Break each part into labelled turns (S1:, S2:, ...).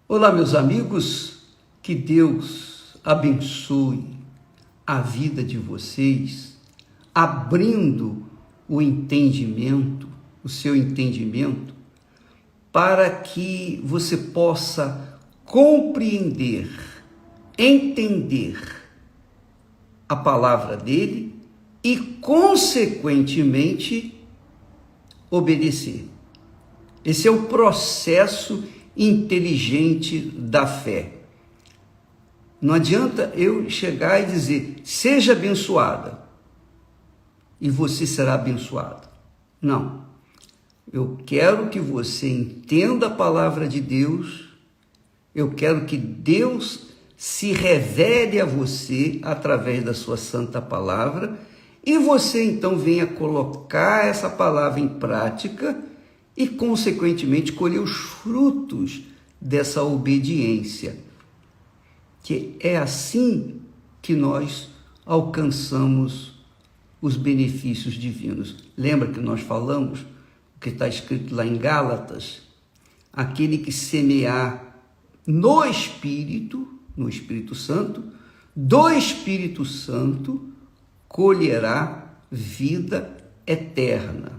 S1: Olá, meus amigos, que Deus abençoe a vida de vocês, abrindo o entendimento, o seu entendimento, para que você possa compreender, entender a palavra dele e, consequentemente, obedecer. Esse é o processo inteligente da fé. Não adianta eu chegar e dizer, seja abençoada, e você será abençoado. Não. Eu quero que você entenda a palavra de Deus, eu quero que Deus se revele a você através da sua santa palavra, e você então venha colocar essa palavra em prática e, consequentemente, colher os frutos dessa obediência. Que é assim que nós alcançamos os benefícios divinos. Lembra que nós falamos o que está escrito lá em Gálatas? Aquele que semear no Espírito Santo, do Espírito Santo, colherá vida eterna.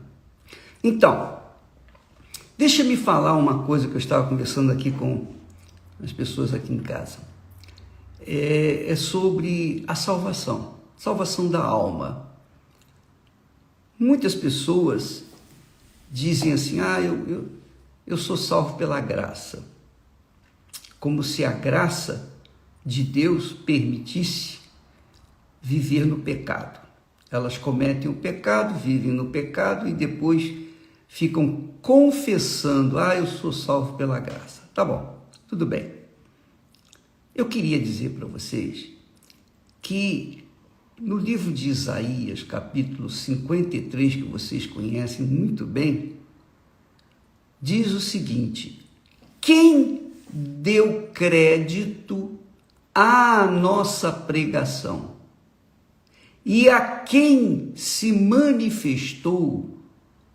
S1: Então, deixa-me falar uma coisa que eu estava conversando aqui com as pessoas aqui em casa. É sobre a salvação da alma. Muitas pessoas dizem assim, eu sou salvo pela graça. Como se a graça de Deus permitisse viver no pecado. Elas cometem o pecado, vivem no pecado e depois ficam confessando, eu sou salvo pela graça. Tá bom, tudo bem. Eu queria dizer para vocês que no livro de Isaías, capítulo 53, que vocês conhecem muito bem, diz o seguinte: quem deu crédito à nossa pregação e a quem se manifestou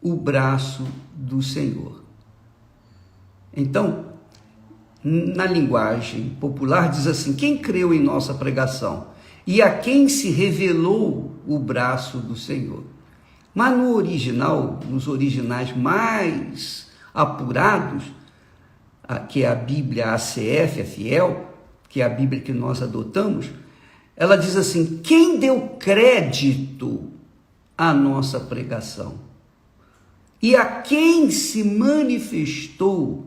S1: o braço do Senhor? Então, na linguagem popular diz assim, quem creu em nossa pregação e a quem se revelou o braço do Senhor? Mas no original, nos originais mais apurados, que é a Bíblia ACF, a fiel, que é a Bíblia que nós adotamos, ela diz assim, quem deu crédito à nossa pregação e a quem se manifestou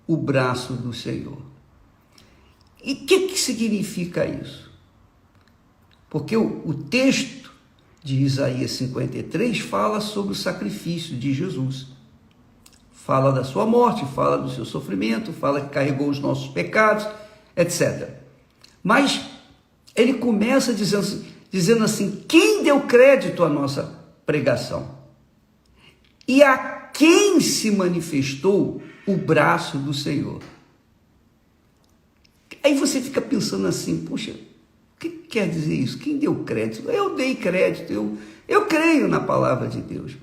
S1: o braço do Senhor. E o que significa isso? Porque o texto de Isaías 53 fala sobre o sacrifício de Jesus. Fala da sua morte, fala do seu sofrimento, fala que carregou os nossos pecados, etc. Mas ele começa dizendo assim, quem deu crédito à nossa pregação? E a quem se manifestou o braço do Senhor? Aí você fica pensando assim, puxa, o que quer dizer isso? Quem deu crédito? Eu dei crédito, eu creio na palavra de Deus.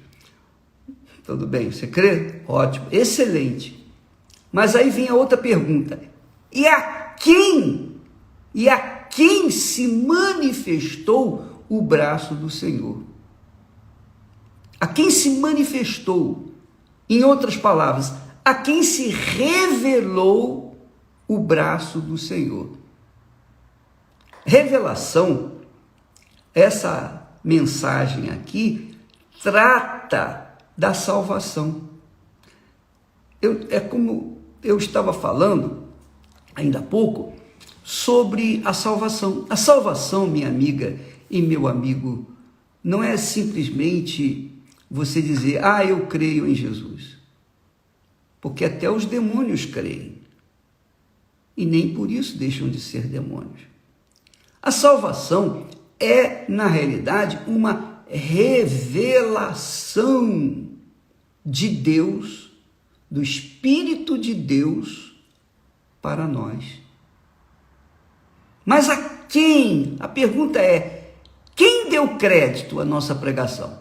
S1: Tudo bem, você crê? Ótimo, excelente. Mas aí vem a outra pergunta, e a quem se manifestou o braço do Senhor? A quem se manifestou? Em outras palavras, a quem se revelou o braço do Senhor? Revelação, essa mensagem aqui, trata da salvação. É como eu estava falando, ainda há pouco, sobre a salvação. A salvação, minha amiga e meu amigo, não é simplesmente você dizer, eu creio em Jesus. Porque até os demônios creem. E nem por isso deixam de ser demônios. A salvação é, na realidade, uma revelação de Deus, do Espírito de Deus para nós. Mas a quem? A pergunta é, quem deu crédito à nossa pregação?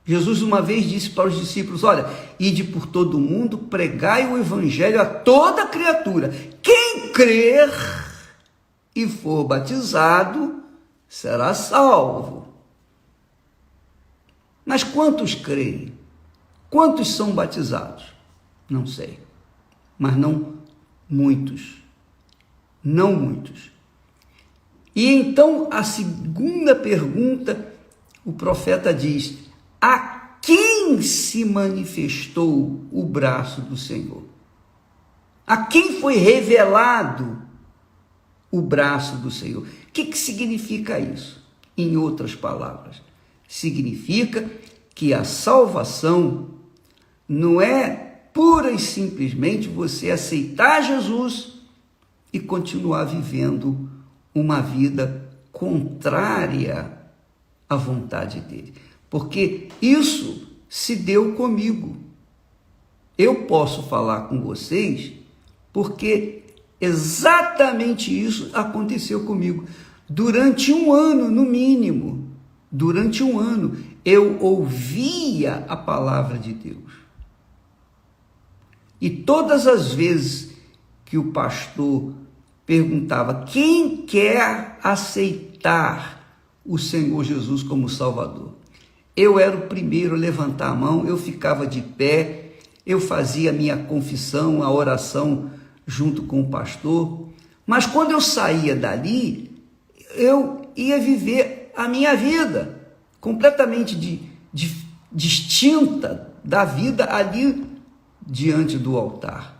S1: Jesus uma vez disse para os discípulos: olha, ide por todo o mundo, pregai o evangelho a toda criatura. Quem crer e for batizado será salvo. Mas quantos creem? Quantos são batizados? Não sei, mas não muitos. Não muitos. E então a segunda pergunta, o profeta diz: a quem se manifestou o braço do Senhor? A quem foi revelado o braço do Senhor? O que significa isso? Em outras palavras, significa que a salvação não é pura e simplesmente você aceitar Jesus e continuar vivendo uma vida contrária à vontade dele. Porque isso se deu comigo. Eu posso falar com vocês porque exatamente isso aconteceu comigo. Durante um ano, no mínimo, durante um ano, eu ouvia a palavra de Deus. E todas as vezes que o pastor perguntava: quem quer aceitar o Senhor Jesus como Salvador? Eu era o primeiro a levantar a mão, eu ficava de pé, eu fazia a minha confissão, a oração junto com o pastor. Mas quando eu saía dali, eu ia viver a minha vida completamente distinta da vida ali diante do altar.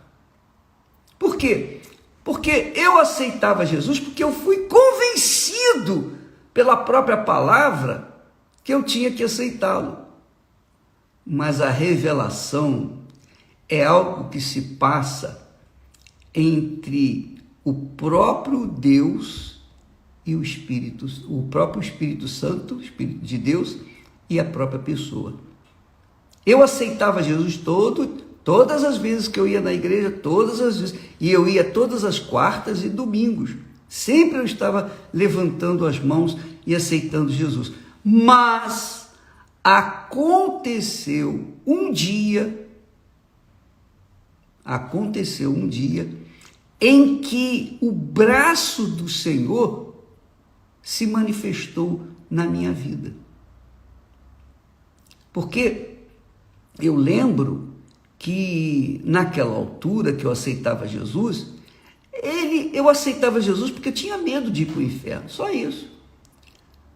S1: Por quê? Porque eu aceitava Jesus porque eu fui convencido pela própria palavra que eu tinha que aceitá-lo. Mas a revelação é algo que se passa entre o próprio Deus e o próprio Espírito Santo, o Espírito de Deus, e a própria pessoa. Eu aceitava Jesus todas as vezes que eu ia na igreja, todas as vezes, e eu ia todas as quartas e domingos. Sempre eu estava levantando as mãos e aceitando Jesus. Mas aconteceu um dia em que o braço do Senhor se manifestou na minha vida. Porque eu lembro que naquela altura que eu aceitava Jesus, eu aceitava Jesus porque eu tinha medo de ir para o inferno, só isso.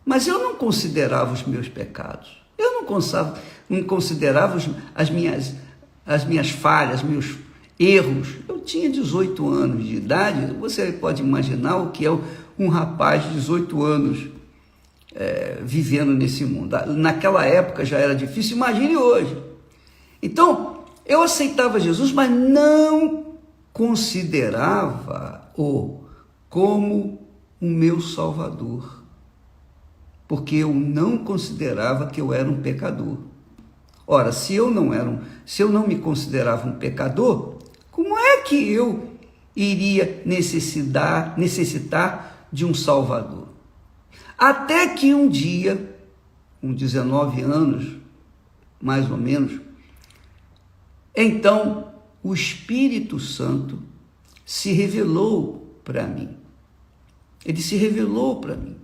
S1: Mas eu não considerava os meus pecados, eu não considerava as minhas falhas, meus erros. Eu tinha 18 anos de idade, você pode imaginar o que é um rapaz de 18 anos vivendo nesse mundo. Naquela época já era difícil, imagine hoje. Então, eu aceitava Jesus, mas não considerava-o como o meu Salvador, porque eu não considerava que eu era um pecador. Ora, se eu não me considerava um pecador, como é que eu iria necessitar de um Salvador? Até que um dia, com 19 anos, mais ou menos, então o Espírito Santo se revelou para mim. Ele se revelou para mim.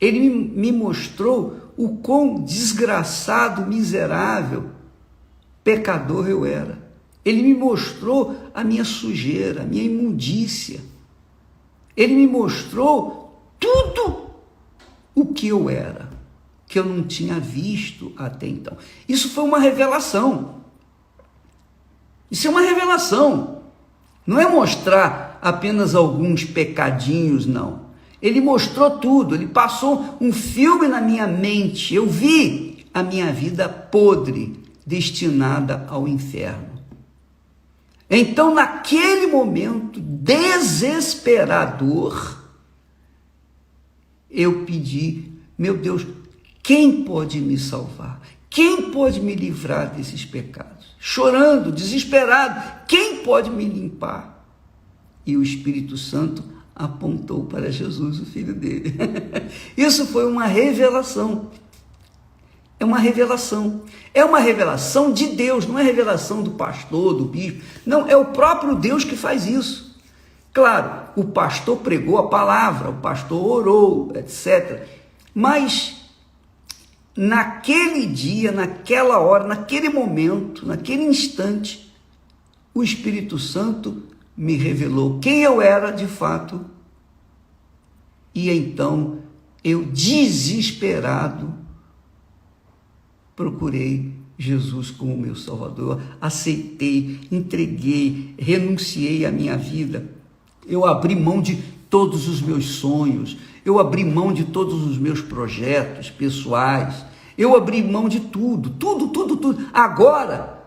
S1: Ele me mostrou o quão desgraçado, miserável, pecador eu era. Ele me mostrou a minha sujeira, a minha imundícia. Ele me mostrou tudo o que eu era, que eu não tinha visto até então. Isso foi uma revelação. Isso é uma revelação. Não é mostrar apenas alguns pecadinhos, não. Ele mostrou tudo, ele passou um filme na minha mente. Eu vi a minha vida podre, destinada ao inferno. Então, naquele momento desesperador, eu pedi: meu Deus, quem pode me salvar? Quem pode me livrar desses pecados? Chorando, desesperado, quem pode me limpar? E o Espírito Santo apontou para Jesus, o Filho dele. Isso foi uma revelação. É uma revelação. É uma revelação de Deus, não é revelação do pastor, do bispo. Não, é o próprio Deus que faz isso. Claro, o pastor pregou a palavra, o pastor orou, etc. Mas naquele dia, naquela hora, naquele momento, naquele instante, o Espírito Santo me revelou quem eu era de fato. E então eu, desesperado, procurei Jesus como meu Salvador, aceitei, entreguei, renunciei à minha vida. Eu abri mão de todos os meus sonhos, eu abri mão de todos os meus projetos pessoais, eu abri mão de tudo. Agora,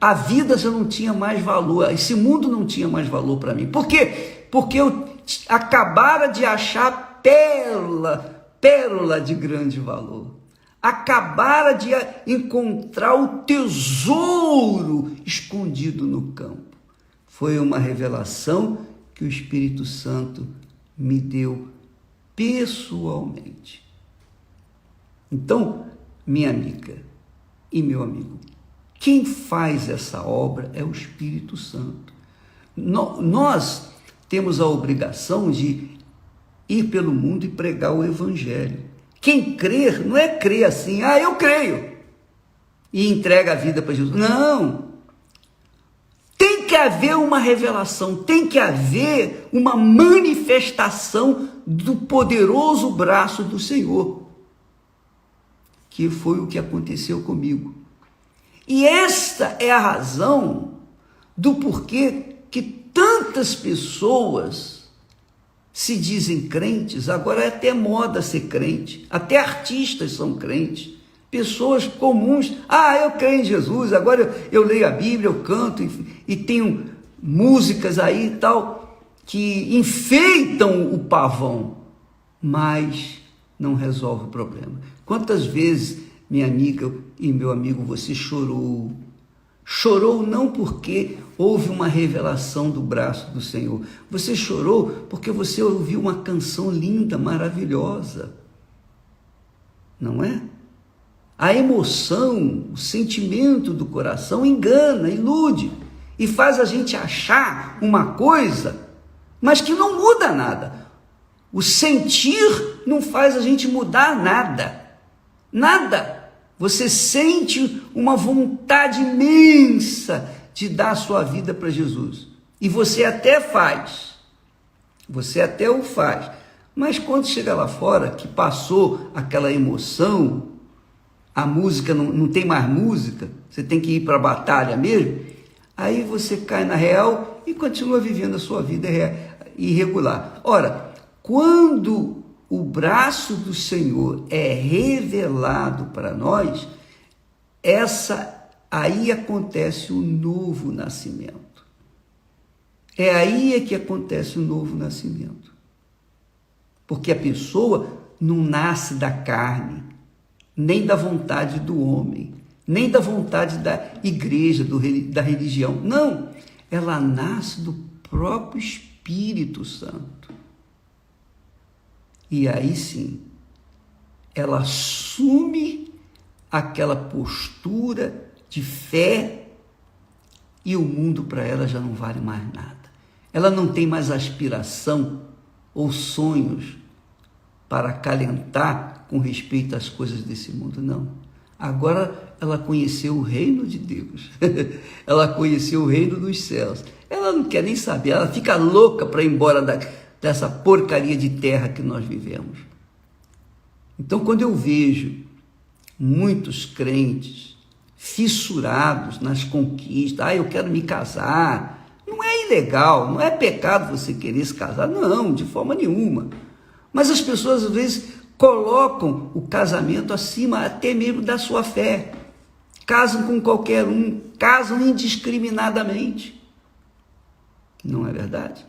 S1: a vida já não tinha mais valor, esse mundo não tinha mais valor para mim. Por quê? Porque eu acabara de achar pérola de grande valor. Acabara de encontrar o tesouro escondido no campo. Foi uma revelação que o Espírito Santo me deu pessoalmente. Então, minha amiga e meu amigo, quem faz essa obra é o Espírito Santo. Nós temos a obrigação de ir pelo mundo e pregar o Evangelho. Quem crer, não é crer assim, eu creio, e entrega a vida para Jesus. Não! Tem que haver uma revelação, tem que haver uma manifestação do poderoso braço do Senhor, que foi o que aconteceu comigo. E esta é a razão do porquê que tantas pessoas se dizem crentes. Agora é até moda ser crente, até artistas são crentes, pessoas comuns, eu creio em Jesus, agora eu leio a Bíblia, eu canto e tenho músicas aí e tal, que enfeitam o pavão, mas não resolve o problema. Quantas vezes, minha amiga e meu amigo, você chorou? Chorou não porque houve uma revelação do braço do Senhor. Você chorou porque você ouviu uma canção linda, maravilhosa. Não é? A emoção, o sentimento do coração engana, ilude e faz a gente achar uma coisa, mas que não muda nada. O sentir não faz a gente mudar nada. Nada. Você sente uma vontade imensa de dar a sua vida para Jesus. E você até faz. Você até o faz. Mas quando chega lá fora, que passou aquela emoção, a música não tem mais música, você tem que ir para a batalha mesmo, aí você cai na real e continua vivendo a sua vida irregular. Ora, quando o braço do Senhor é revelado para nós, aí acontece o novo nascimento. É aí que acontece o novo nascimento. Porque a pessoa não nasce da carne, nem da vontade do homem, nem da vontade da igreja, da religião. Não, ela nasce do próprio Espírito Santo. E aí sim, ela assume aquela postura de fé e o mundo para ela já não vale mais nada. Ela não tem mais aspiração ou sonhos para acalentar com respeito às coisas desse mundo, não. Agora ela conheceu o reino de Deus, ela conheceu o reino dos céus. Ela não quer nem saber, ela fica louca para ir embora dessa porcaria de terra que nós vivemos. Então, quando eu vejo muitos crentes fissurados nas conquistas, eu quero me casar, não é ilegal, não é pecado você querer se casar, não, de forma nenhuma. Mas as pessoas, às vezes, colocam o casamento acima até mesmo da sua fé. Casam com qualquer um, casam indiscriminadamente. Não é verdade?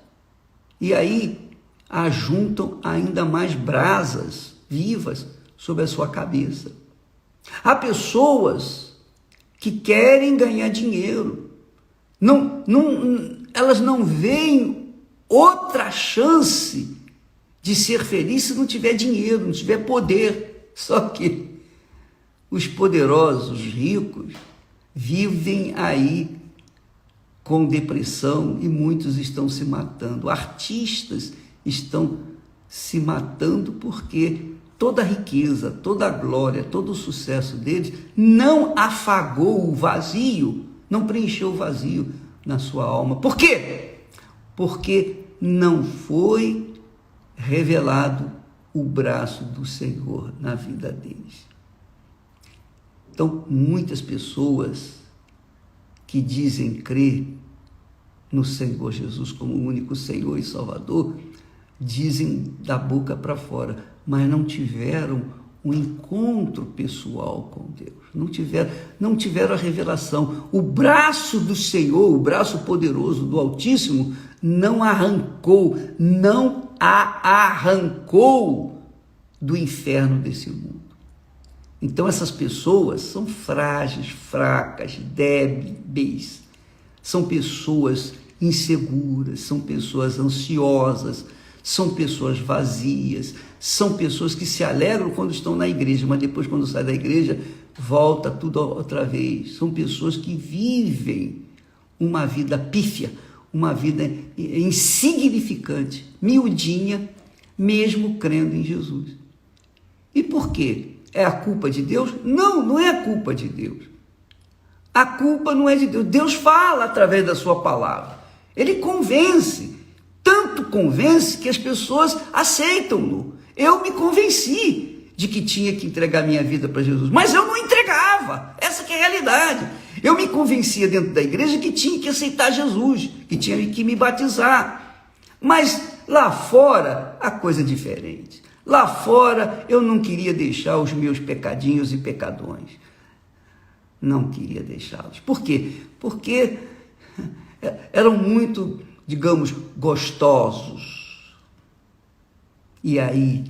S1: E aí ajuntam ainda mais brasas vivas sobre a sua cabeça. Há pessoas que querem ganhar dinheiro. Elas não veem outra chance de ser feliz se não tiver dinheiro, não tiver poder. Só que os poderosos, os ricos, vivem aí com depressão e muitos estão se matando. Artistas estão se matando porque toda a riqueza, toda a glória, todo o sucesso deles não afagou o vazio, não preencheu o vazio na sua alma. Por quê? Porque não foi revelado o braço do Senhor na vida deles. Então, muitas pessoas que dizem crer no Senhor Jesus como o único Senhor e Salvador, dizem da boca para fora, mas não tiveram um encontro pessoal com Deus, não tiveram a revelação. O braço do Senhor, o braço poderoso do Altíssimo, não a arrancou do inferno desse mundo. Então essas pessoas são frágeis, fracas, débeis, são pessoas inseguras, são pessoas ansiosas, são pessoas vazias, são pessoas que se alegram quando estão na igreja, mas depois quando sai da igreja, volta tudo outra vez. São pessoas que vivem uma vida pífia, uma vida insignificante, miudinha, mesmo crendo em Jesus. E por quê? É a culpa de Deus? Não, não é a culpa de Deus. A culpa não é de Deus. Deus fala através da sua palavra. Ele convence, tanto convence que as pessoas aceitam-no. Eu me convenci de que tinha que entregar minha vida para Jesus, mas eu não entregava. Essa que é a realidade. Eu me convencia dentro da igreja que tinha que aceitar Jesus, que tinha que me batizar. Mas lá fora, a coisa é diferente. Lá fora, eu não queria deixar os meus pecadinhos e pecadões. Não queria deixá-los. Por quê? Porque eram muito, digamos, gostosos. E aí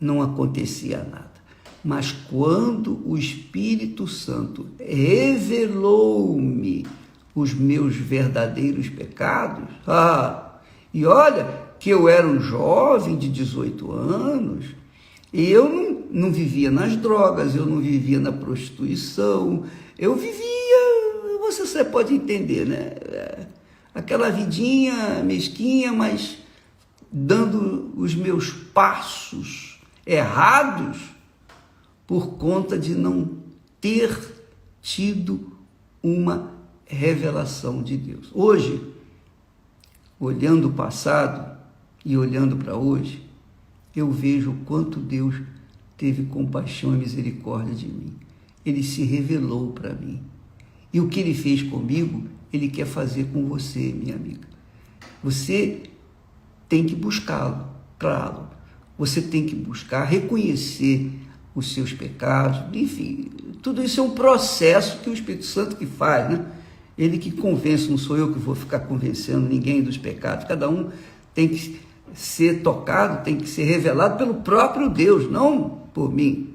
S1: não acontecia nada. Mas quando o Espírito Santo revelou-me os meus verdadeiros pecados, e olha que eu era um jovem de 18 anos, e eu não vivia nas drogas, eu não vivia na prostituição, eu vivia, você pode entender, né? Aquela vidinha mesquinha, mas dando os meus passos errados por conta de não ter tido uma revelação de Deus. Hoje, olhando o passado e olhando para hoje, eu vejo o quanto Deus teve compaixão e misericórdia de mim. Ele se revelou para mim. E o que Ele fez comigo, Ele quer fazer com você, minha amiga. Você tem que buscá-lo, claro. Você tem que buscar reconhecer os seus pecados, enfim, tudo isso é um processo que o Espírito Santo que faz, né? Ele que convence, não sou eu que vou ficar convencendo ninguém dos pecados. Cada um tem que ser tocado, tem que ser revelado pelo próprio Deus, não por mim.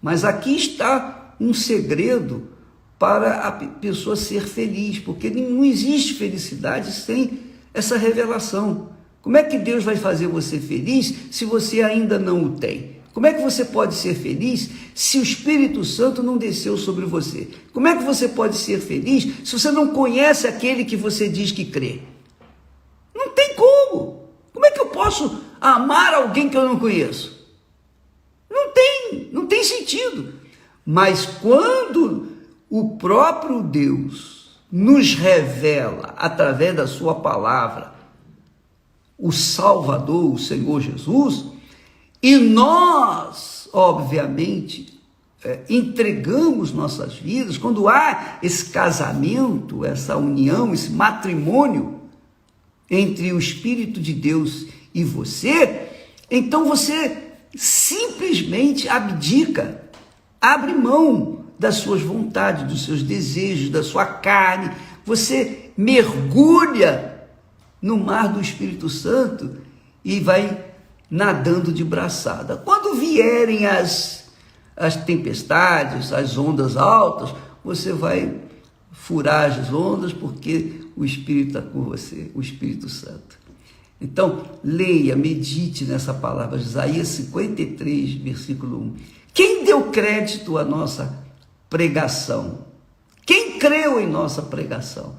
S1: Mas aqui está um segredo para a pessoa ser feliz, porque não existe felicidade sem essa revelação. Como é que Deus vai fazer você feliz se você ainda não o tem? Como é que você pode ser feliz se o Espírito Santo não desceu sobre você? Como é que você pode ser feliz se você não conhece aquele que você diz que crê? Não tem como. Como é que eu posso amar alguém que eu não conheço? Não tem sentido. Mas quando o próprio Deus nos revela, através da sua palavra, o Salvador, o Senhor Jesus, e nós, obviamente, entregamos nossas vidas, quando há esse casamento, essa união, esse matrimônio entre o Espírito de Deus e você, então você simplesmente abdica, abre mão das suas vontades, dos seus desejos, da sua carne, você mergulha no mar do Espírito Santo e vai nadando de braçada. Quando vierem as tempestades, as ondas altas, você vai furar as ondas, porque o Espírito está com você, o Espírito Santo. Então, leia, medite nessa palavra, Isaías 53, versículo 1. Quem deu crédito à nossa pregação? Quem creu em nossa pregação?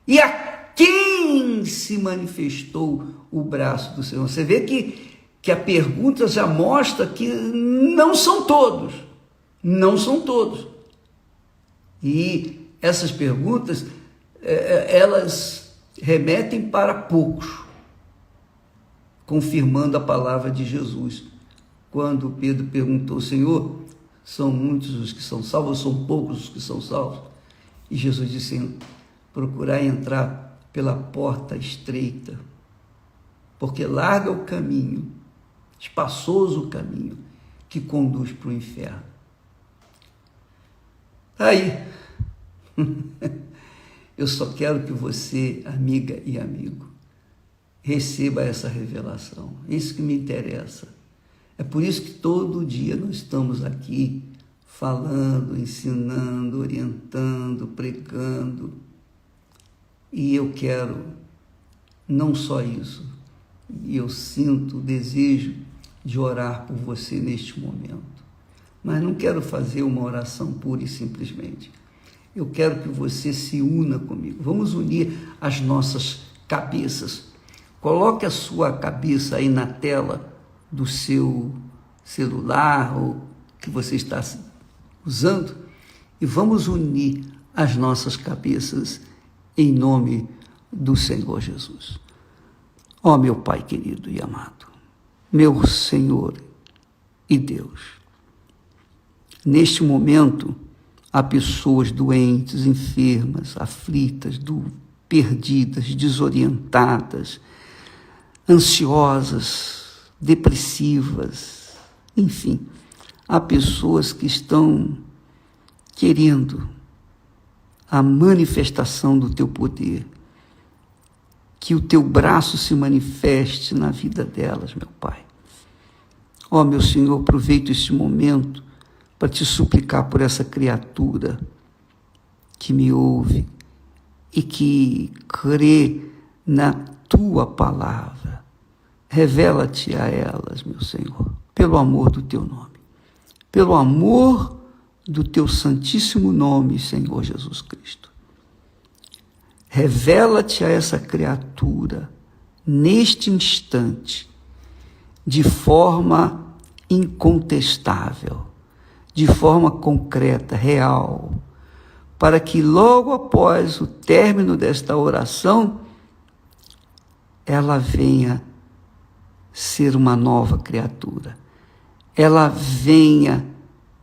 S1: E a quem se manifestou o braço do Senhor? Você vê que a pergunta já mostra que não são todos. Não são todos. E essas perguntas, elas remetem para poucos, confirmando a palavra de Jesus. Quando Pedro perguntou, Senhor, são muitos os que são salvos ou são poucos os que são salvos? E Jesus disse, procurar entrar pela porta estreita, porque larga o caminho, espaçoso o caminho que conduz para o inferno. Aí, eu só quero que você, amiga e amigo, receba essa revelação. Isso que me interessa. É por isso que todo dia nós estamos aqui falando, ensinando, orientando, pregando. E eu quero não só isso, eu sinto o desejo de orar por você neste momento. Mas não quero fazer uma oração pura e simplesmente. Eu quero que você se una comigo. Vamos unir as nossas cabeças. Coloque a sua cabeça aí na tela do seu celular ou que você está usando e vamos unir as nossas cabeças em nome do Senhor Jesus. Ó meu Pai querido e amado, meu Senhor e Deus, neste momento há pessoas doentes, enfermas, aflitas, perdidas, desorientadas, ansiosas, depressivas, enfim, há pessoas que estão querendo a manifestação do teu poder, que o teu braço se manifeste na vida delas, meu Pai. Ó, meu Senhor, aproveito este momento para te suplicar por essa criatura que me ouve e que crê na tua palavra. Revela-te a elas, meu Senhor, pelo amor do teu nome, pelo amor do teu santíssimo nome, Senhor Jesus Cristo. Revela-te a essa criatura neste instante, de forma incontestável, de forma concreta, real, para que logo após o término desta oração, ela venha ser uma nova criatura, ela venha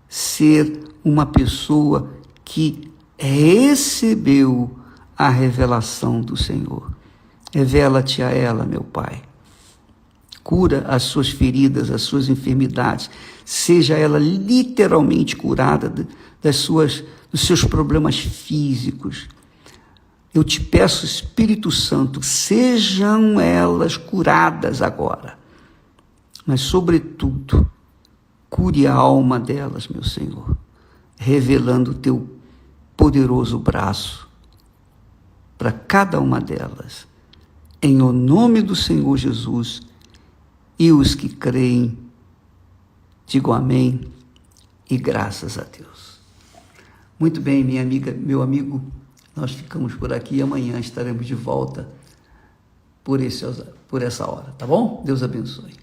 S1: ser uma pessoa que recebeu a revelação do Senhor. Revela-te a ela, meu Pai. Cura as suas feridas, as suas enfermidades. Seja ela literalmente curada dos seus problemas físicos. Eu te peço, Espírito Santo, sejam elas curadas agora. Mas, sobretudo, cure a alma delas, meu Senhor, revelando o teu poderoso braço para cada uma delas. Em o nome do Senhor Jesus, e os que creem, digo amém e graças a Deus. Muito bem, minha amiga, meu amigo, nós ficamos por aqui e amanhã estaremos de volta por essa hora, tá bom? Deus abençoe.